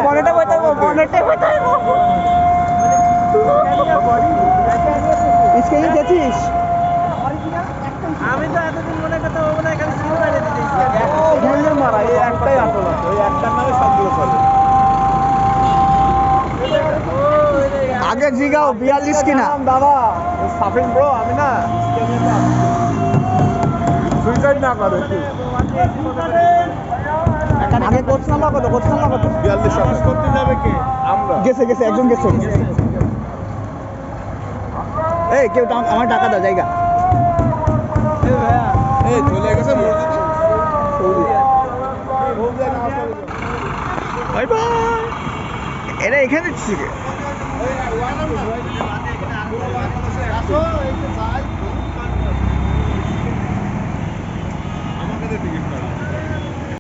বনেটে বইতে হবে, বনেটে বইতে হবে। স্কেলে গেছিস? আমি তো এতদিন মনে করতাম ও মনে হয় খালি সিল মারিয়ে দিতেছি। ঘুরলে মারা, এই একটাই আসল আছে, ওই একটার নামে সবগুলো চলে। আগে জিগাও 42 কিনা দাদা সাফিন ব্রো, আমি না সুইসাইড না করে। আগে কোচ নাম্বার কত? কোচ নাম্বার কত? 42 করতে যাবে কে? আমরা। গেছে গেছে, একজন গেছে। এই কেউ আমার টাকা দাও জায়গা। এই চলে গেছে মসজিদে। Bye bye. এরা এখানে ছিল। আমাকে